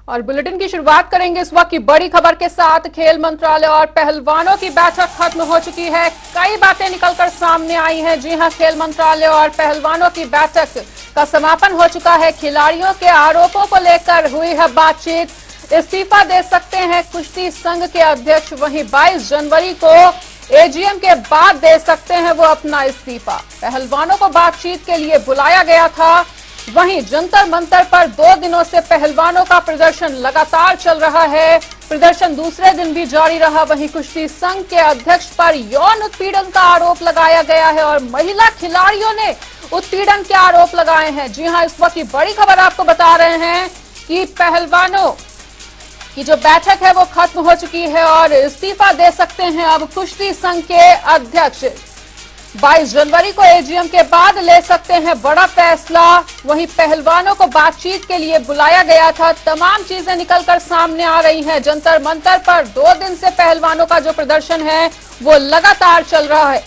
और बुलेटिन की शुरुआत करेंगे इस वक्त की बड़ी खबर के साथ। खेल मंत्रालय और पहलवानों की बैठक खत्म हो चुकी है। कई बातें निकलकर सामने आई हैं। जी हां, खेल मंत्रालय और पहलवानों की बैठक का समापन हो चुका है। खिलाड़ियों के आरोपों को लेकर हुई है बातचीत। इस्तीफा दे सकते हैं कुश्ती संघ के अध्यक्ष। वहीं 22 जनवरी को एजीएम के बाद दे सकते हैं वो अपना इस्तीफा। पहलवानों को बातचीत के लिए बुलाया गया था। वहीं जंतर मंतर पर 2 दिनों से पहलवानों का प्रदर्शन लगातार चल रहा है। प्रदर्शन दूसरे दिन भी जारी रहा। वहीं कुश्ती संघ के अध्यक्ष पर यौन उत्पीड़न का आरोप लगाया गया है और महिला खिलाड़ियों ने उत्पीड़न के आरोप लगाए हैं। जी हां, इस वक्त की बड़ी खबर आपको बता रहे हैं कि पहलवानों की जो बैठक है वो खत्म हो चुकी है और इस्तीफा दे सकते हैं अब कुश्ती संघ के अध्यक्ष। 22 जनवरी को एजीएम के बाद ले सकते हैं बड़ा फैसला। वहीं पहलवानों को बातचीत के लिए बुलाया गया था। तमाम चीजें निकलकर सामने आ रही हैं। जंतर मंतर पर 2 दिन से पहलवानों का जो प्रदर्शन है वो लगातार चल रहा है।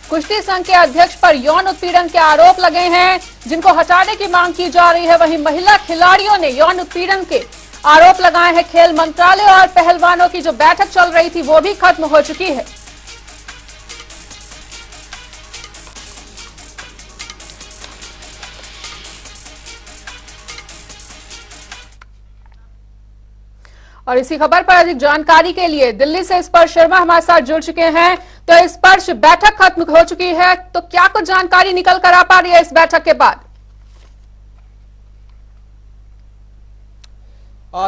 कुश्ती संघ के अध्यक्ष पर यौन उत्पीड़न के आरोप लगे हैं जिनको हटाने की मांग की जा रही है। वहीं महिला खिलाड़ियों ने यौन उत्पीड़न के आरोप लगाए हैं। खेल मंत्रालय और पहलवानों की जो बैठक चल रही थी वो भी खत्म हो चुकी है। और इसी खबर पर अधिक जानकारी के लिए दिल्ली से स्पर्श शर्मा हमारे साथ जुड़ चुके हैं। तो स्पर्श, बैठक खत्म हो चुकी है, तो क्या कुछ जानकारी निकल कर आ पा रही है इस बैठक के बाद?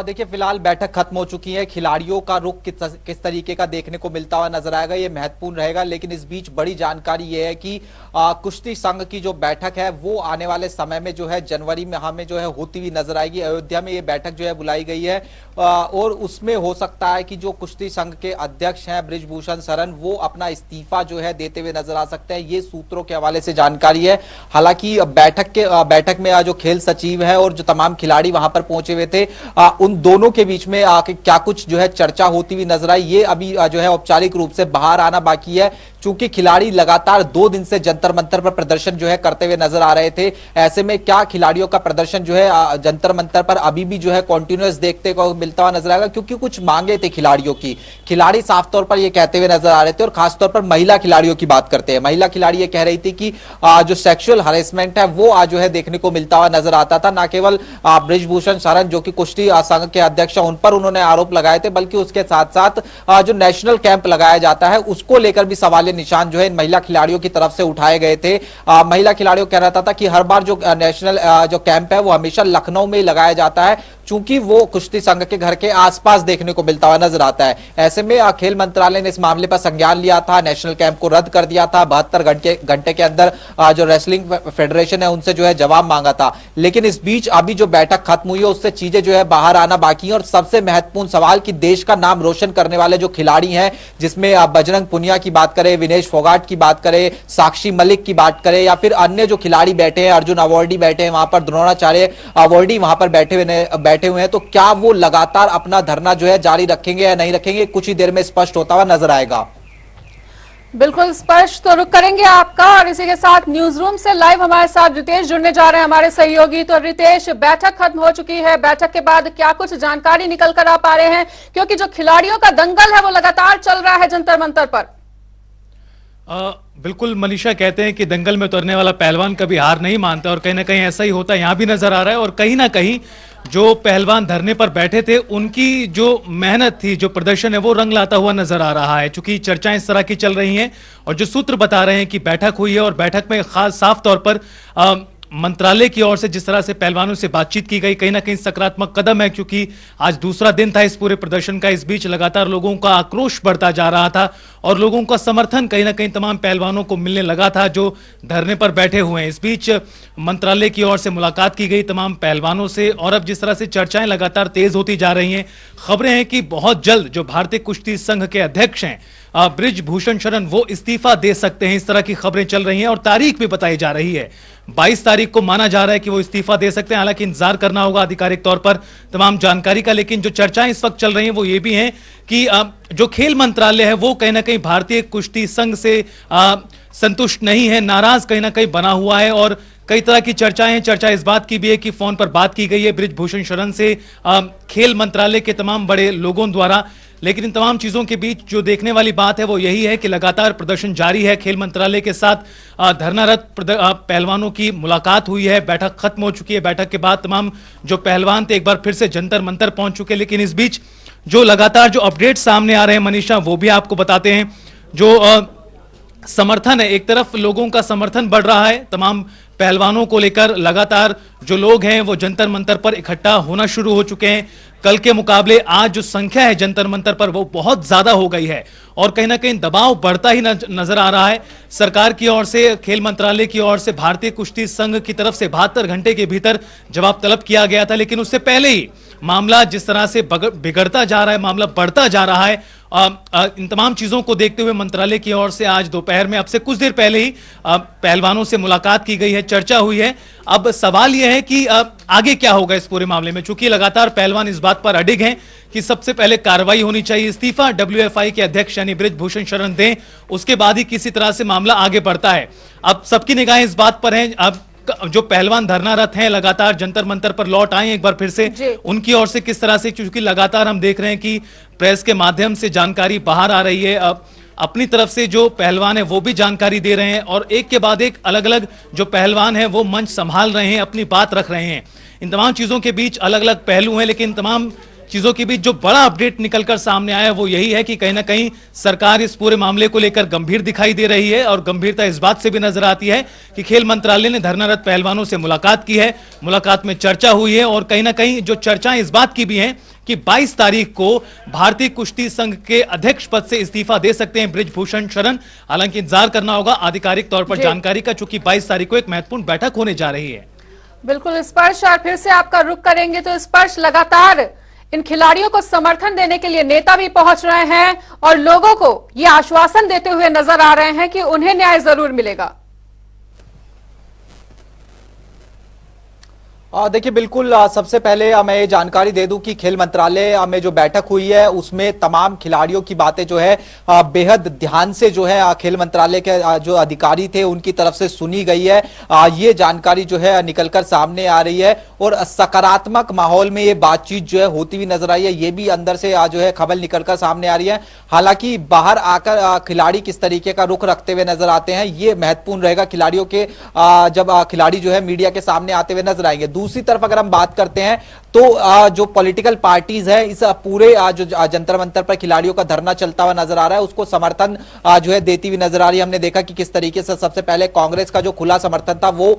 देखिए, फिलहाल बैठक खत्म हो चुकी है। खिलाड़ियों का रुख किस तरीके का देखने को मिलता हुआ नजर आएगा, ये महत्वपूर्ण रहेगा। लेकिन इस बीच बड़ी जानकारी ये है कि कुश्ती संघ की जो बैठक है वो आने वाले समय में जो है जनवरी माह में जो है होती हुई नजर आएगी। अयोध्या में ये बैठक जो है बुलाई गई है और उसमें हो सकता है कि जो कुश्ती संघ के अध्यक्ष हैं बृजभूषण शरण, वो अपना इस्तीफा जो है देते हुए नजर आ सकते हैं। ये सूत्रों के हवाले से जानकारी है। हालांकि बैठक में जो खेल सचिव है और जो तमाम खिलाड़ी वहां पर पहुंचे हुए थे, उन दोनों के बीच में क्या कुछ जो है चर्चा होती हुई नजर आई, ये अभी जो है औपचारिक रूप से बाहर आना बाकी है। चूंकि खिलाड़ी लगातार 2 दिन से जंतर मंतर पर प्रदर्शन जो है करते हुए नजर आ रहे थे, ऐसे में क्या खिलाड़ियों का प्रदर्शन जो है जंतर मंतर पर अभी भी जो है कॉन्टिन्यूअस देखते को मिलता हुआ नजर आएगा। क्योंकि कुछ मांगे थे खिलाड़ियों की। खिलाड़ी साफ तौर पर यह कहते हुए नजर आ रहे थे और खासतौर पर महिला खिलाड़ियों की बात करते हैं। महिला खिलाड़ी ये कह रही थी कि जो सेक्सुअल हरेसमेंट है वो जो है देखने को मिलता हुआ नजर आता था। न केवल बृजभूषण शरण जो कि कुश्ती संघ के अध्यक्ष, उन पर उन्होंने आरोप लगाए थे, बल्कि उसके साथ साथ जो नेशनल कैंप लगाया जाता है उसको लेकर भी सवालिया निशान जो है इन महिला खिलाड़ियों की तरफ से उठाए गए थे। महिला खिलाड़ियों कह रहा था कि हर बार जो नेशनल जो कैंप है वो हमेशा लखनऊ में लगाया जाता है, चूंकि वो कुश्ती संघ के घर के आसपास देखने को मिलता हुआ नजर आता है। ऐसे में खेल मंत्रालय ने इस मामले पर संज्ञान लिया था, नेशनल कैंप को रद्द कर दिया था। 72 घंटे के अंदर जो रेसलिंग फेडरेशन है उनसे जो है जवाब मांगा था। लेकिन इस बीच अभी जो बैठक खत्म हुई है उससे चीजें जो है बाहर आना बाकी है। और सबसे महत्वपूर्ण सवाल कि देश का नाम रोशन करने वाले जो खिलाड़ी हैं, जिसमें बजरंग पुनिया की बात करें, विनेश फोगाट की बात करें, साक्षी मलिक की बात करें, या फिर अन्य जो खिलाड़ी बैठे हैं, अर्जुन अवॉर्डी बैठे हैं वहां पर, द्रोणाचार्य अवॉर्डी वहां पर बैठे हुए हैं, तो क्या वो लगातार अपना धरना जो है जारी रखेंगे या नहीं रखेंगे, कुछ ही देर में स्पष्ट होता हुआ नजर आएगा। बिल्कुल स्पष्ट तो रुक करेंगे आपका। और इसी के साथ न्यूज रूम से लाइव हमारे साथ रितेश जुड़ने जा रहे हैं, हमारे सहयोगी। तो रितेश, बैठक खत्म हो चुकी है, बैठक के बाद क्या कुछ जानकारी निकल कर आ पा रहे हैं, क्योंकि जो खिलाड़ियों का दंगल है वो लगातार चल रहा है जंतर मंतर पर? बिल्कुल मनीषा, कहते हैं कि दंगल में उतरने वाला पहलवान कभी हार नहीं मानता और कहीं ना कहीं ऐसा ही होता है, यहां भी नजर आ रहा है। और कहीं ना कहीं जो पहलवान धरने पर बैठे थे उनकी जो मेहनत थी, जो प्रदर्शन है वो रंग लाता हुआ नजर आ रहा है। चूंकि चर्चाएं इस तरह की चल रही हैं और जो सूत्र बता रहे हैं कि बैठक हुई है और बैठक में खास साफ तौर पर मंत्रालय की ओर से जिस तरह से पहलवानों से बातचीत की गई, कहीं ना कहीं सकारात्मक कदम है। क्योंकि आज दूसरा दिन था इस पूरे प्रदर्शन का। इस बीच लगातार लोगों का आक्रोश बढ़ता जा रहा था और लोगों का समर्थन कहीं ना कहीं तमाम पहलवानों को मिलने लगा था जो धरने पर बैठे हुए हैं। इस बीच मंत्रालय की ओर से मुलाकात की गई तमाम पहलवानों से और अब जिस तरह से चर्चाएं लगातार तेज होती जा रही हैं, खबरें हैं कि बहुत जल्द जो भारतीय कुश्ती संघ के अध्यक्ष हैं बृजभूषण शरण, वो इस्तीफा दे सकते हैं। इस तरह की खबरें चल रही हैं और तारीख भी बताई जा रही है। 22 तारीख को माना जा रहा है कि वो इस्तीफा दे सकते हैं। हालांकि इंतजार करना होगा आधिकारिक तौर पर तमाम जानकारी का। लेकिन जो चर्चाएं इस वक्त चल रही हैं वो ये भी हैं कि जो खेल मंत्रालय है वो कहीं ना कहीं भारतीय कुश्ती संघ से संतुष्ट नहीं है, नाराज कहीं ना कहीं बना हुआ है और कई तरह की चर्चाएं हैं। चर्चा इस बात की भी है कि फोन पर बात की गई है बृजभूषण शरण से खेल मंत्रालय के तमाम बड़े लोगों द्वारा, लेकिन इन तमाम चीजों के बीच जो देखने वाली बात है वो यही है कि लगातार प्रदर्शन जारी है। खेल मंत्रालय के साथ धरनारत पहलवानों की मुलाकात हुई है, बैठक खत्म हो चुकी है। बैठक के बाद तमाम जो पहलवान थे एक बार फिर से जंतर मंतर पहुंच चुके हैं, लेकिन इस बीच जो लगातार जो अपडेट सामने आ रहे हैं मनीषा, वो भी आपको बताते हैं। जो समर्थन है, एक तरफ लोगों का समर्थन बढ़ रहा है तमाम पहलवानों को लेकर, लगातार जो लोग हैं वो जंतर मंतर पर इकट्ठा होना शुरू हो चुके हैं। कल के मुकाबले आज जो संख्या है जंतर मंतर पर वो बहुत ज्यादा हो गई है और कहीं ना कहीं दबाव बढ़ता ही नजर आ रहा है। सरकार की ओर से, खेल मंत्रालय की ओर से भारतीय कुश्ती संघ की तरफ से 72 घंटे के भीतर जवाब तलब किया गया था, लेकिन उससे पहले ही मामला जिस तरह से बिगड़ता जा रहा है, मामला बढ़ता जा रहा है, इन तमाम चीजों को देखते हुए मंत्रालय की ओर से आज दोपहर में, अब से कुछ देर पहले ही पहलवानों से मुलाकात की गई है, चर्चा हुई है। अब सवाल यह है कि आगे क्या होगा इस पूरे मामले में, चूंकि लगातार पहलवान इस बात पर अडिग हैं कि सबसे पहले कार्रवाई होनी चाहिए, इस्तीफा WFI के अध्यक्ष यानी बृजभूषण शरण दें, उसके बाद ही किसी तरह से मामला आगे बढ़ता है। अब सबकी निगाहें इस बात पर हैं, अब जो पहलवान धरनारत हैं लगातार जंतर मंतर पर लौट आए एक बार फिर से, उनकी ओर से किस तरह से, क्योंकि लगातार हम देख रहे हैं कि प्रेस के माध्यम से जानकारी बाहर आ रही है, अब अपनी तरफ से जो पहलवान है वो भी जानकारी दे रहे हैं और एक के बाद एक अलग अलग जो पहलवान है वो मंच संभाल रहे हैं, अपनी बात रख रहे हैं। इन तमाम चीजों के बीच अलग अलग पहलू हैं, लेकिन तमाम चीजों के बीच जो बड़ा अपडेट निकलकर सामने आया वो यही है कि कहीं ना कहीं सरकार इस पूरे मामले को लेकर गंभीर दिखाई दे रही है और गंभीरता इस बात से भी नजर आती है कि खेल मंत्रालय ने धरनारत पहलवानों से मुलाकात की है, मुलाकात में चर्चा हुई है और कहीं ना कहीं जो चर्चाएं इस बात की भी हैं कि 22 तारीख को भारतीय कुश्ती संघ के अध्यक्ष पद से इस्तीफा दे सकते हैं बृजभूषण शरण। हालांकि इंतजार करना होगा आधिकारिक तौर पर जानकारी का, चूंकि 22 तारीख को एक महत्वपूर्ण बैठक होने जा रही है। बिल्कुल स्पर्श, और फिर से आपका रुख करेंगे तो स्पर्श, लगातार इन खिलाड़ियों को समर्थन देने के लिए नेता भी पहुंच रहे हैं और लोगों को ये आश्वासन देते हुए नजर आ रहे हैं कि उन्हें न्याय जरूर मिलेगा। देखिए बिल्कुल, सबसे पहले मैं ये जानकारी दे दूं कि खेल मंत्रालय में जो बैठक हुई है उसमें तमाम खिलाड़ियों की बातें जो है बेहद ध्यान से जो है खेल मंत्रालय के जो अधिकारी थे उनकी तरफ से सुनी गई है। ये जानकारी जो है निकलकर सामने आ रही है और सकारात्मक माहौल में ये बातचीत जो है होती हुई नजर आई है, ये भी अंदर से जो है खबर निकलकर सामने आ रही है। हालांकि बाहर आकर खिलाड़ी किस तरीके का रुख रखते हुए नजर आते हैं ये महत्वपूर्ण रहेगा खिलाड़ियों के, जब खिलाड़ी जो है मीडिया के सामने आते हुए नजर आएंगे। दूसरी तरफ अगर हम बात करते हैं तो जो पॉलिटिकल पार्टीज है इस पूरे जो जंतर मंतर पर खिलाड़ियों का धरना चलता हुआ नजर आ रहा है उसको समर्थन जो है देती हुई नजर आ रही है। हमने देखा कि किस तरीके से सबसे पहले कांग्रेस का जो खुला समर्थन था वो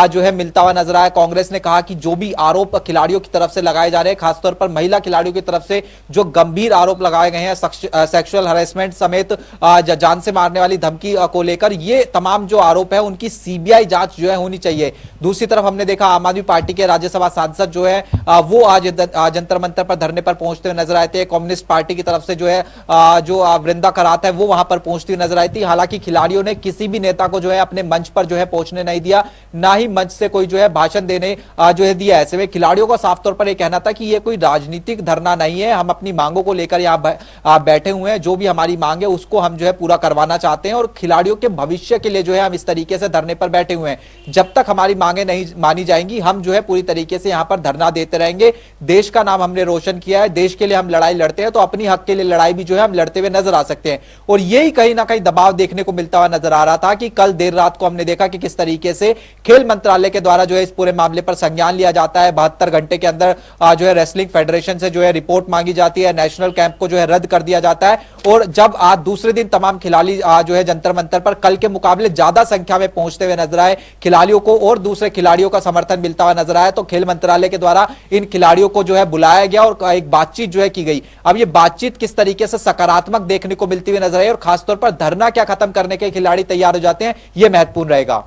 जो है मिलता हुआ नजर आया। कांग्रेस ने कहा कि जो भी आरोप खिलाड़ियों की तरफ से लगाए जा रहे हैं, खासतौर पर महिला खिलाड़ियों की तरफ से जो गंभीर आरोप लगाए गए हैं सेक्सुअल हरेसमेंट समेत जान से मारने वाली धमकी को लेकर, ये तमाम जो आरोप है उनकी CBI जांच जो है होनी चाहिए। दूसरी तरफ हमने देखा आम आदमी पार्टी के राज्यसभा सांसद जो है वो आज जंतर मंतर पर धरने पर पहुंचते हुए नजर आए थे। कम्युनिस्ट पार्टी की तरफ से जो है जो वृंदा करात है वो वहां पर पहुंचती हुई नजर आई थी। हालांकि खिलाड़ियों ने किसी भी नेता को जो है अपने मंच पर जो है पहुंचने नहीं दिया, ना ही मंच से कोई जो है भाषण देने जो है दिया। ऐसे में खिलाड़ियों का साफ तौर पर यह कहना था कि यह कोई राजनीतिक धरना नहीं है, हम अपनी मांगों को लेकर यहाँ बैठे हुए हैं, जो भी हमारी मांग है उसको हम जो है पूरा करवाना चाहते हैं और खिलाड़ियों के भविष्य के लिए जो है हम इस तरीके से धरने पर बैठे हुए हैं। जब तक हमारी मांगे नहीं मानी जाएंगी हम जो है पूरी तरीके से यहाँ पर धरना देते रहेंगे। देश का नाम हमने रोशन किया है, देश के लिए हम लड़ाई लड़ते हैं तो अपनी हक के लिए लड़ाई भी जो है हम लड़ते हुए नजर आ सकते हैं। और यही कहीं ना कहीं दबाव देखने को मिलता हुआ नजर आ रहा था कि कल देर रात को हमने देखा कि किस तरीके से खेल मंत्रालय के द्वारा जो है इस पूरे मामले पर संज्ञान लिया जाता है। 72 घंटे के अंदर जो है रेसलिंग फेडरेशन से जो है रिपोर्ट मांगी जाती है, नेशनल कैंप को जो है रद्द कर दिया जाता है। और जब आज दूसरे दिन तमाम खिलाड़ी जो है जंतर मंतर पर कल के मुकाबले ज्यादा संख्या में पहुंचते हुए नजर आए, खिलाड़ियों को और दूसरे खिलाड़ियों का समर्थन मिलता हुआ नजर आया, तो खेल मंत्रालय के द्वारा इन खिलाड़ियों को जो है बुलाया गया और एक बातचीत जो है की गई। अब ये बातचीत किस तरीके से सकारात्मक देखने को मिलती हुई नजर आई और खासतौर पर धरना क्या खत्म करने के खिलाड़ी तैयार हो जाते हैं, यह महत्वपूर्ण रहेगा।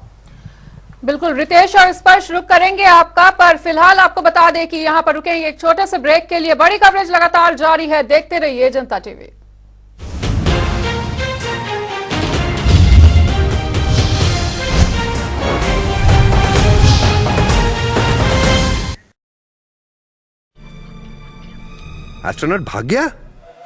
बिल्कुल रितेश और स्पर्श रुक करेंगे आपका, पर फिलहाल आपको बता दें कि यहां पर रुकेंगे एक छोटे से ब्रेक के लिए। बड़ी कवरेज लगातार जारी है, देखते रहिए जनता टीवी। एस्ट्रोनॉट भाग गया?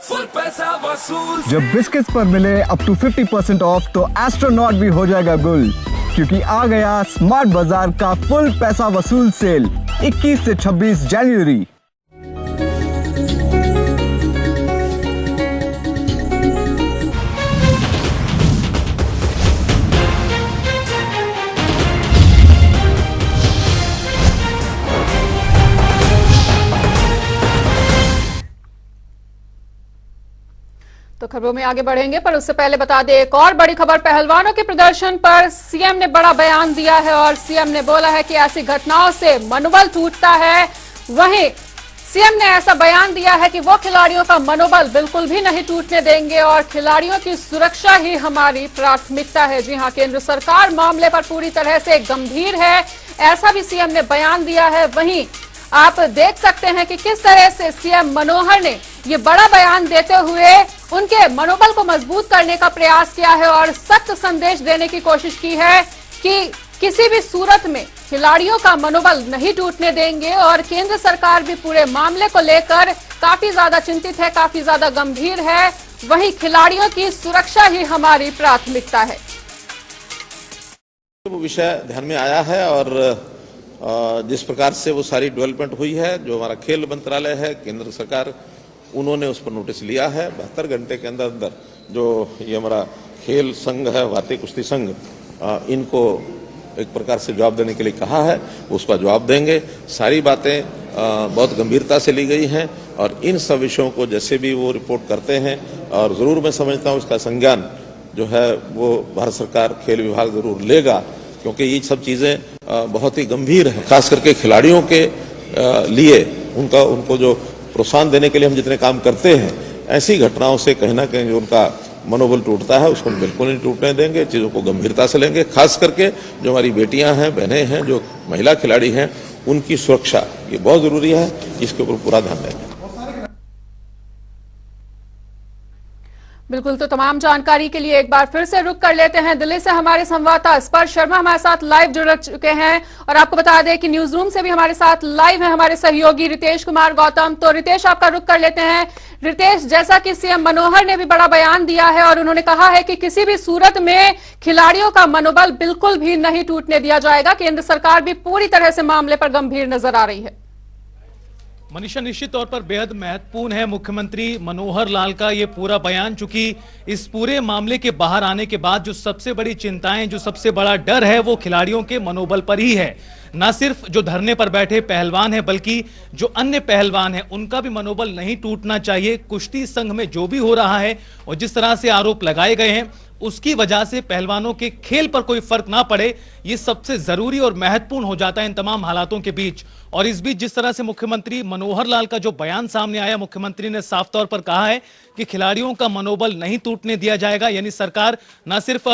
फुल पैसा वसूल। जब बिस्किट्स पर मिले अप टू 50% ऑफ तो एस्ट्रोनॉट भी हो जाएगा गुल। क्योंकि आ गया स्मार्ट बाजार का फुल पैसा वसूल सेल 21 से 26 जनवरी। तो खबरों में आगे बढ़ेंगे, पर उससे पहले बता दें एक और बड़ी खबर। पहलवानों के प्रदर्शन पर सीएम ने बड़ा बयान दिया है और सीएम ने बोला है कि ऐसी घटनाओं से मनोबल टूटता है। वहीं सीएम ने ऐसा बयान दिया है कि वो खिलाड़ियों का मनोबल बिल्कुल भी नहीं टूटने देंगे और खिलाड़ियों की सुरक्षा ही हमारी प्राथमिकता है। जी हां, केंद्र सरकार मामले पर पूरी तरह से गंभीर है, ऐसा भी सीएम ने बयान दिया है। वहीं आप देख सकते हैं कि किस तरह से सीएम मनोहर ने ये बड़ा बयान देते हुए उनके मनोबल को मजबूत करने का प्रयास किया है और सख्त संदेश देने की कोशिश की है कि किसी भी सूरत में खिलाड़ियों का मनोबल नहीं टूटने देंगे और केंद्र सरकार भी पूरे मामले को लेकर काफी ज्यादा चिंतित है, काफी ज्यादा गंभीर है। वहीं खिलाड़ियों की सुरक्षा ही हमारी प्राथमिकता है। वो विषय ध्यान में आया है और जिस प्रकार से वो सारी डेवलपमेंट हुई है, जो हमारा खेल मंत्रालय है, केंद्र सरकार, उन्होंने उस पर नोटिस लिया है। 72 घंटे के अंदर अंदर जो ये हमारा खेल संघ है, भारतीय कुश्ती संघ, इनको एक प्रकार से जवाब देने के लिए कहा है, उसका जवाब देंगे। सारी बातें बहुत गंभीरता से ली गई हैं और इन सब विषयों को जैसे भी वो रिपोर्ट करते हैं, और जरूर मैं समझता हूँ इसका संज्ञान जो है वो भारत सरकार, खेल विभाग जरूर लेगा, क्योंकि ये सब चीजें बहुत ही गंभीर हैं। खास करके खिलाड़ियों के लिए उनको जो प्रोत्साहन देने के लिए हम जितने काम करते हैं, ऐसी घटनाओं से कहीं ना कहीं जो उनका मनोबल टूटता है उसको हम बिल्कुल नहीं टूटने देंगे। चीज़ों को गंभीरता से लेंगे। खास करके जो हमारी बेटियां हैं, बहनें हैं, जो महिला खिलाड़ी हैं, उनकी सुरक्षा ये बहुत जरूरी है, इसके ऊपर पूरा ध्यान देंगे। बिल्कुल, तो तमाम जानकारी के लिए एक बार फिर से रुक कर लेते हैं। दिल्ली से हमारे संवाददाता स्पर्श शर्मा हमारे साथ लाइव जुड़ चुके हैं और आपको बता दें कि न्यूज रूम से भी हमारे साथ लाइव है हमारे सहयोगी रितेश कुमार गौतम। तो रितेश, आपका रुक कर लेते हैं। रितेश, जैसा कि सीएम मनोहर ने भी बड़ा बयान दिया है और उन्होंने कहा है कि किसी भी सूरत में खिलाड़ियों का मनोबल बिल्कुल भी नहीं टूटने दिया जाएगा। केंद्र सरकार भी पूरी तरह से मामले पर गंभीर नजर आ रही है। मनीषा, निश्चित तौर पर बेहद महत्वपूर्ण है मुख्यमंत्री मनोहर लाल का ये पूरा बयान, चूंकि इस पूरे मामले के बाहर आने के बाद जो सबसे बड़ी चिंताएं, जो सबसे बड़ा डर है, वो खिलाड़ियों के मनोबल पर ही है। ना सिर्फ जो धरने पर बैठे पहलवान है, बल्कि जो अन्य पहलवान है उनका भी मनोबल नहीं टूटना चाहिए। कुश्ती संघ में जो भी हो रहा है और जिस तरह से आरोप लगाए गए हैं, उसकी वजह से पहलवानों के खेल पर कोई फर्क ना पड़े, ये सबसे जरूरी और महत्वपूर्ण हो जाता है इन तमाम हालातों के बीच। और इस बीच जिस तरह से मुख्यमंत्री मनोहर लाल का जो बयान सामने आया, मुख्यमंत्री ने साफ तौर पर कहा है कि खिलाड़ियों का मनोबल नहीं टूटने दिया जाएगा। यानी सरकार ना सिर्फ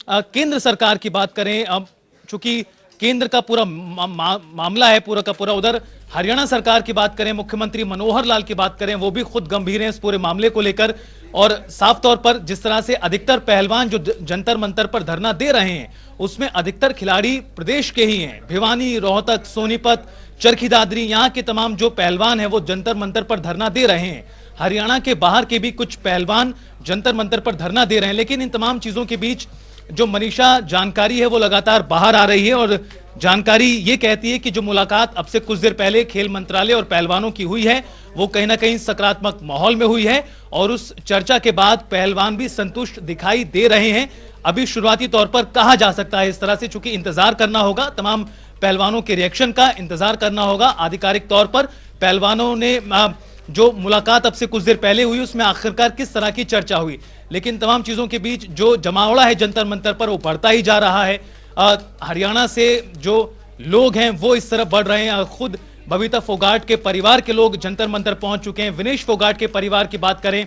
केंद्र सरकार की बात करें, अब चूंकि केंद्र का पूरा मामला है पूरा का पूरा, उधर हरियाणा सरकार की बात करें, मुख्यमंत्री मनोहर लाल की बात करें, वो भी खुद गंभीर हैं इस पूरे मामले को लेकर। और साफ तौर पर जिस तरह से अधिकतर पहलवान जो जंतर मंतर पर धरना दे रहे हैं, उसमें अधिकतर खिलाड़ी प्रदेश के ही हैं। भिवानी, रोहतक, सोनीपत, चरखी दादरी, यहाँ के तमाम जो पहलवान हैं वो जंतर मंतर पर धरना दे रहे हैं। हरियाणा के बाहर के भी कुछ पहलवान जंतर मंतर पर धरना दे रहे हैं। लेकिन इन तमाम चीजों के बीच जो मनीषा जानकारी है वो लगातार बाहर आ रही है और जानकारी ये कहती है कि जो मुलाकात अब से कुछ देर पहले खेल मंत्रालय और पहलवानों की हुई है, वो कहीं ना कहीं सकारात्मक माहौल में हुई है और उस चर्चा के बाद पहलवान भी संतुष्ट दिखाई दे रहे हैं। अभी शुरुआती तौर पर कहा जा सकता है इस तरह से, चूंकि इंतजार करना होगा, तमाम पहलवानों के रिएक्शन का इंतजार करना होगा। आधिकारिक तौर पर पहलवानों ने जो मुलाकात अब से कुछ देर पहले हुई उसमें आखिरकार किस तरह की चर्चा हुई, लेकिन तमाम चीजों के बीच जो जमावड़ा है जंतर मंतर पर वो बढ़ता ही जा रहा है। हरियाणा से जो लोग हैं वो इस तरफ बढ़ रहे हैं। खुद बबीता फोगाट के परिवार के लोग जंतर मंतर पहुंच चुके हैं। विनेश फोगाट के परिवार की बात करें,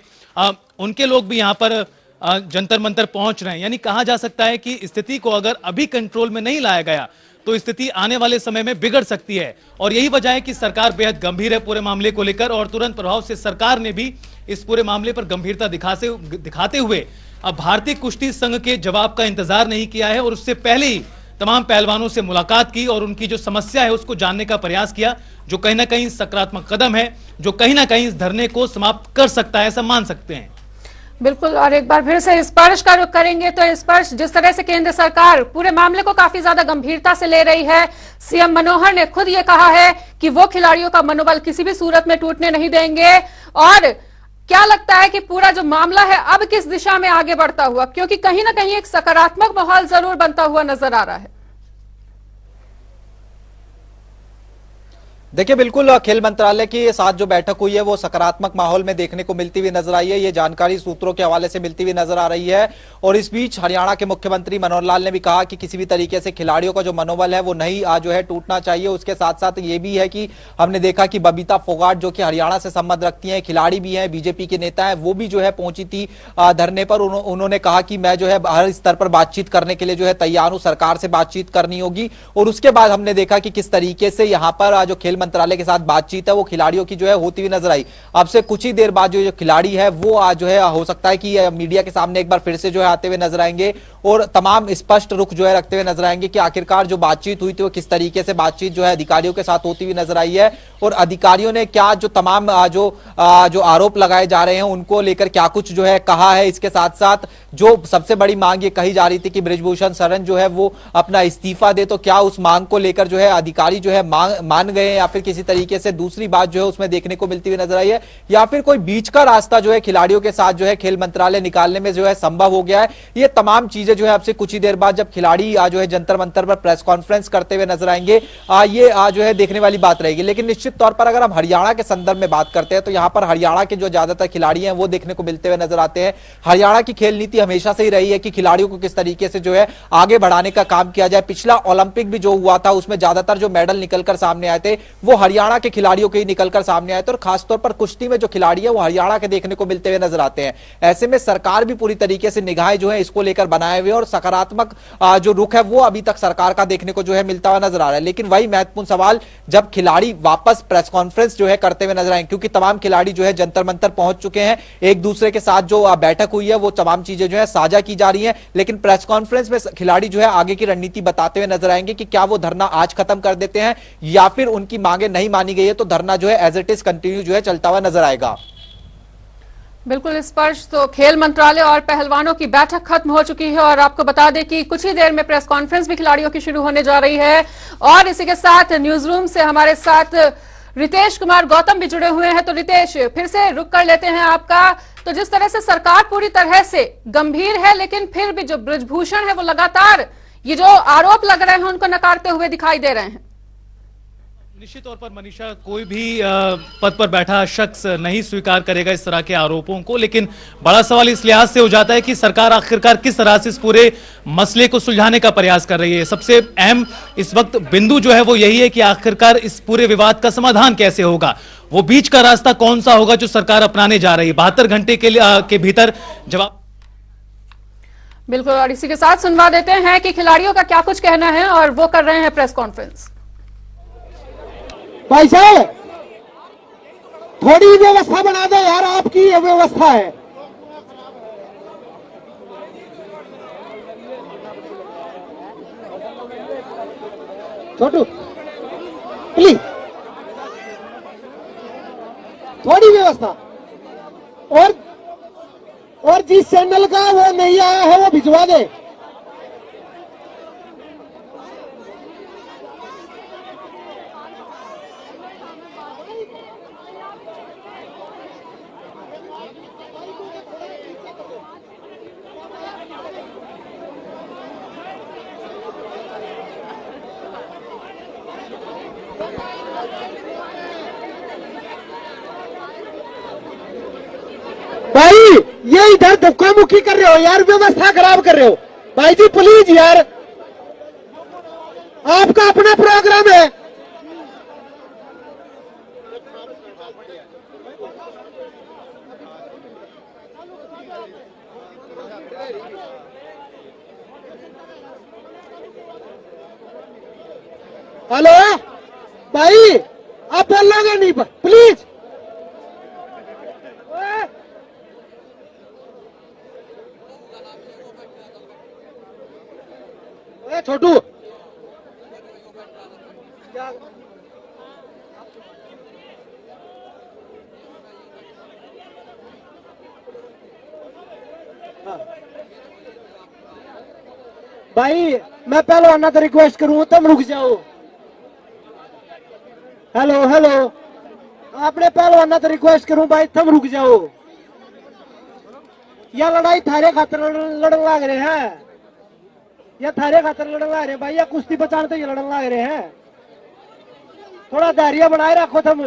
उनके लोग भी यहाँ पर जंतर मंतर पहुंच रहे हैं। यानी कहा जा सकता है कि स्थिति को अगर अभी कंट्रोल में नहीं लाया गया तो स्थिति आने वाले समय में बिगड़ सकती है और यही वजह है कि सरकार बेहद गंभीर है पूरे मामले को लेकर और तुरंत प्रभाव से सरकार ने भी इस पूरे मामले पर गंभीरता दिखाते हुए अब भारतीय कुश्ती संघ के जवाब का इंतजार नहीं किया है और उससे पहले ही तमाम पहलवानों से मुलाकात की और उनकी जो समस्या है उसको जानने का प्रयास किया, जो कहीं ना कहीं सकारात्मक कदम है, जो कहीं ना कहीं इस धरने को समाप्त कर सकता है, ऐसा मान सकते हैं। बिल्कुल। और एक बार फिर से स्पर्श का रुख करेंगे तो स्पर्श, जिस तरह से केंद्र सरकार पूरे मामले को काफी ज्यादा गंभीरता से ले रही है, सीएम मनोहर ने खुद ये कहा है कि वो खिलाड़ियों का मनोबल किसी भी सूरत में टूटने नहीं देंगे। और क्या लगता है कि पूरा जो मामला है अब किस दिशा में आगे बढ़ता हुआ, क्योंकि कहीं ना कहीं एक सकारात्मक माहौल जरूर बनता हुआ नजर आ रहा है। देखिए, बिल्कुल खेल मंत्रालय के साथ जो बैठक हुई है वो सकारात्मक माहौल में देखने को मिलती हुई नजर आई है। ये जानकारी सूत्रों के हवाले से मिलती हुई नजर आ रही है। और इस बीच हरियाणा के मुख्यमंत्री मनोहर लाल ने भी कहा कि किसी भी तरीके से खिलाड़ियों का जो मनोबल है वो नहीं जो है टूटना चाहिए। उसके साथ साथ ये भी है कि हमने देखा कि बबीता फोगाट जो कि हरियाणा से संबंध रखती है, खिलाड़ी भी है, बीजेपी के नेता है, वो भी जो है पहुंची थी धरने पर। उन्होंने कहा कि मैं जो है हर स्तर पर बातचीत करने के लिए जो है तैयार हूं, सरकार से बातचीत करनी होगी। और उसके बाद हमने देखा कि किस तरीके से यहां पर जो खेल मंत्रालय के साथ बातचीत है वो खिलाड़ियों की जो है होती हुई नजर आई। अब से कुछ ही देर बाद जो खिलाड़ी है वो आज जो है हो सकता है कि मीडिया के सामने एक बार फिर से जो है आते हुए नजर आएंगे और तमाम स्पष्ट रुख जो है रखते हुए नजर आएंगे कि आखिरकार जो बातचीत हुई थी वो किस तरीके से बातचीत जो है अधिकारियों के साथ होती हुई नजर आई है और अधिकारियों ने क्या जो तमाम जो आरोप लगाए जा रहे हैं उनको लेकर क्या कुछ जो है कहा है। इसके साथ साथ जो सबसे बड़ी मांग ये कही जा रही थी कि बृजभूषण शरण जो है वो अपना इस्तीफा दे, तो क्या उस मांग को लेकर जो है अधिकारी जो है मान गए या फिर किसी तरीके से दूसरी बात जो है उसमें देखने को मिलती हुई नजर आई है, या फिर कोई बीच का रास्ता जो है खिलाड़ियों के साथ जो है खेल मंत्रालय निकालने में जो है संभव हो गया है। ये तमाम चीजें जो है अब से कुछ ही देर बाद जब खिलाड़ी जो है जंतर मंतर पर प्रेस कॉन्फ्रेंस करते हुए नजर आएंगे, ये जो है देखने वाली बात रहेगी। लेकिन निश्चित तौर पर अगर हम हरियाणा के संदर्भ में बात करते हैं तो यहां पर हरियाणा के जो ज्यादातर खिलाड़ी हैं वो देखने को मिलते हुए नजर आते हैं। हरियाणा की खेल नीति हमेशा से ही रही है कि खिलाड़ियों को किस तरीके से जो है आगे बढ़ाने का काम किया जाए। पिछला ओलंपिक भी जो हुआ था उसमें ज्यादातर जो मेडल निकलकर सामने आए थे वो हरियाणा के खिलाड़ियों के ही निकलकर सामने आए थे और खासतौर पर कुश्ती में जो खिलाड़ी है वो हरियाणा के देखने को मिलते हुए नजर आते हैं। ऐसे में सरकार भी पूरी तरीके से निगाहें जो है इसको लेकर बनाए हुए और सकारात्मक जो रुख है वो अभी तक सरकार का देखने को जो है मिलता हुआ नजर आ रहा है। लेकिन वही महत्वपूर्ण सवाल जब खिलाड़ी वापस प्रेस कॉन्फ्रेंस जो है करते हुए नजर आएंगे, क्योंकि तमाम खिलाड़ी जो है जंतर मंतर पहुंच चुके हैं, एक दूसरे के साथ जो बैठक हुई है वो तमाम चीजें जो है साझा की जा रही है। लेकिन प्रेस कॉन्फ्रेंस में खिलाड़ी जो है आगे की रणनीति बताते हुए नजर आएंगे कि क्या वो धरना आज खत्म कर देते हैं या फिर उनकी मांगे नहीं मानी गई है तो धरना जो है एज इट इज कंटिन्यू जो है चलता हुआ नजर आएगा। बिल्कुल स्पर्श, तो खेल मंत्रालय और पहलवानों की बैठक खत्म हो चुकी है और आपको बता दें कि कुछ ही देर में प्रेस कॉन्फ्रेंस भी खिलाड़ियों की शुरू होने जा रही है। और इसी के साथ न्यूज रूम से हमारे साथ रितेश कुमार गौतम भी जुड़े हुए हैं। तो रितेश, फिर से रुक कर लेते हैं आपका। तो जिस तरह से सरकार पूरी तरह से गंभीर है, लेकिन फिर भी जो बृजभूषण है वो लगातार ये जो आरोप लग रहे हैं उनको नकारते हुए दिखाई दे रहे हैं। निश्चित तौर पर मनीषा, कोई भी पद पर बैठा शख्स नहीं स्वीकार करेगा इस तरह के आरोपों को, लेकिन बड़ा सवाल इस लिहाज से हो जाता है कि सरकार आखिरकार किस तरह से इस पूरे मसले को सुलझाने का प्रयास कर रही है। सबसे अहम इस वक्त बिंदु जो है वो यही है कि आखिरकार इस पूरे विवाद का समाधान कैसे होगा, वो बीच का रास्ता कौन सा होगा जो सरकार अपनाने जा रही है। 72 घंटे के भीतर जवाब। बिल्कुल, और इसी के साथ सुनवा देते हैं कि खिलाड़ियों का क्या कुछ कहना है और वो कर रहे हैं प्रेस कॉन्फ्रेंस। भाई साहब, थोड़ी व्यवस्था बना दे यार, आपकी व्यवस्था है। छोटू प्लीज, थोड़ी व्यवस्था। और जिस चैनल का वो नहीं आया है वो भिजवा दे। भाई ये इधर धक्का मुक्की कर रहे हो यार, व्यवस्था खराब कर रहे हो। भाई जी प्लीज यार, आपका अपना प्रोग्राम है। हेलो भाई, आप बोलोगे नहीं प्लीज। छोटू भाई मैं पहलवाना तो रिक्वेस्ट करूं, तुम रुक जाओ। हेलो हेलो, आपने पहलवाना तो रिक्वेस्ट करूं भाई, तुम रुक जाओ। या लड़ाई थारे खातर लड़न लाग रहे हैं, या थारे खातर लड़न लाग रहे भाई, या कुश्ती बचाने तो ये लड़न लाग रहे हैं। थोड़ा धैर्य बनाए रखो तुम।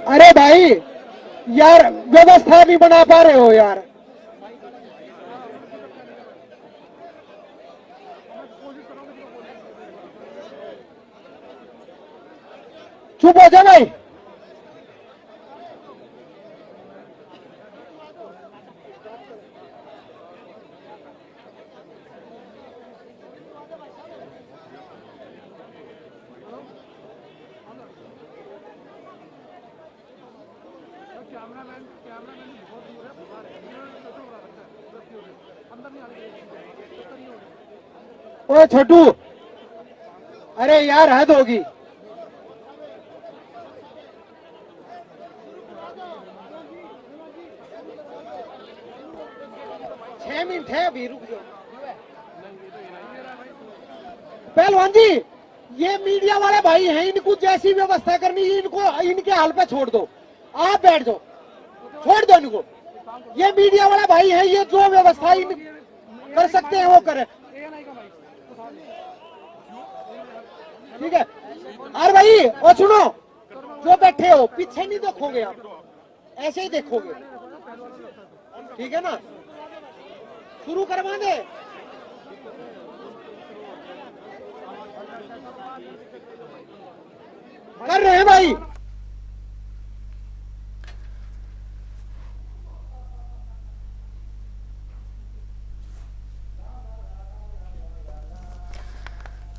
अरे भाई यार व्यवस्था नहीं बना पा रहे हो यार। चुप हो जाओ भाई। ओए छोटू, अरे यार हद होगी। 6 मिनट है अभी, रुक जाओ। पहलवान जी, ये मीडिया वाले भाई हैं, इनको जैसी व्यवस्था करनी है इनको इनके हाल पे छोड़ दो। आप बैठ जाओ, छोड़ दो इनको। ये मीडिया वाले भाई हैं, ये जो व्यवस्था इन कर सकते हैं वो करें। ठीक है। और भाई और सुनो, जो बैठे हो पीछे नहीं देखोगे आप, ऐसे ही देखोगे, ठीक है ना। शुरू करवा दे। कर रहे हैं भाई।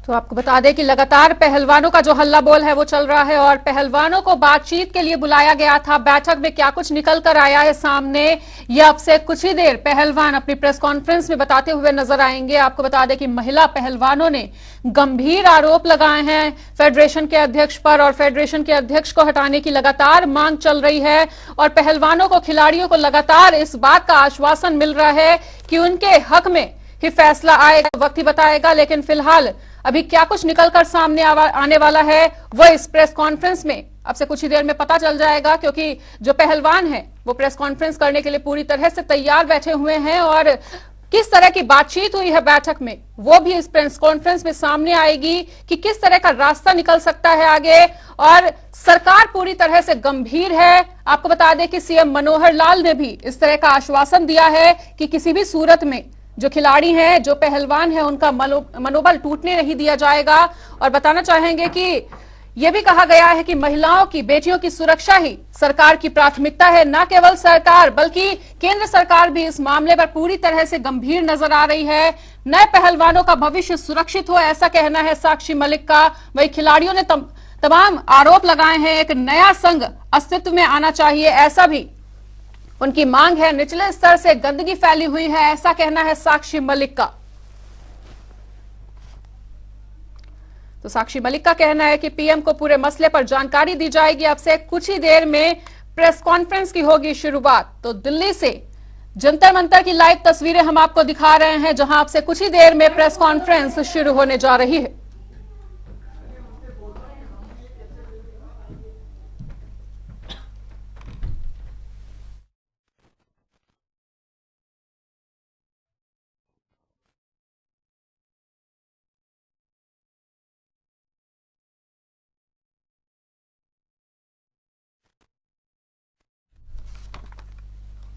तो आपको बता दें कि लगातार पहलवानों का जो हल्ला बोल है वो चल रहा है और पहलवानों को बातचीत के लिए बुलाया गया था। बैठक में क्या कुछ निकल कर आया है सामने, ये अब से कुछ ही देर पहलवान अपनी प्रेस कॉन्फ्रेंस में बताते हुए नजर आएंगे। आपको बता दें कि महिला पहलवानों ने गंभीर आरोप लगाए हैं फेडरेशन के अध्यक्ष पर और फेडरेशन के अध्यक्ष को हटाने की लगातार मांग चल रही है और पहलवानों को, खिलाड़ियों को लगातार इस बात का आश्वासन मिल रहा है कि उनके हक में ही फैसला आएगा, वक्त ही बताएगा। लेकिन फिलहाल अभी क्या कुछ निकलकर सामने आने वाला है वो इस प्रेस कॉन्फ्रेंस में अब से कुछ ही देर में पता चल जाएगा, क्योंकि जो पहलवान हैं वो प्रेस कॉन्फ्रेंस करने के लिए पूरी तरह से तैयार बैठे हुए हैं और किस तरह की बातचीत हुई है बैठक में वो भी इस प्रेस कॉन्फ्रेंस में सामने आएगी कि किस तरह का रास्ता निकल सकता है आगे। और सरकार पूरी तरह से गंभीर है। आपको बता दें कि सीएम मनोहर लाल ने भी इस तरह का आश्वासन दिया है कि किसी भी सूरत में जो खिलाड़ी हैं, जो पहलवान हैं, उनका मनोबल टूटने नहीं दिया जाएगा। और बताना चाहेंगे कि यह भी कहा गया है कि महिलाओं की, बेटियों की सुरक्षा ही सरकार की प्राथमिकता है। न केवल सरकार बल्कि केंद्र सरकार भी इस मामले पर पूरी तरह से गंभीर नजर आ रही है। नए पहलवानों का भविष्य सुरक्षित हो, ऐसा कहना है साक्षी मलिक का। वही खिलाड़ियों ने तमाम आरोप लगाए हैं, एक नया संघ अस्तित्व में आना चाहिए, ऐसा भी उनकी मांग है। निचले स्तर से गंदगी फैली हुई है, ऐसा कहना है साक्षी मलिक का। तो साक्षी मलिक का कहना है कि पीएम को पूरे मसले पर जानकारी दी जाएगी। अब से कुछ ही देर में प्रेस कॉन्फ्रेंस की होगी शुरुआत। तो दिल्ली से जंतर मंतर की लाइव तस्वीरें हम आपको दिखा रहे हैं, जहां अब से कुछ ही देर में प्रेस कॉन्फ्रेंस शुरू होने जा रही है।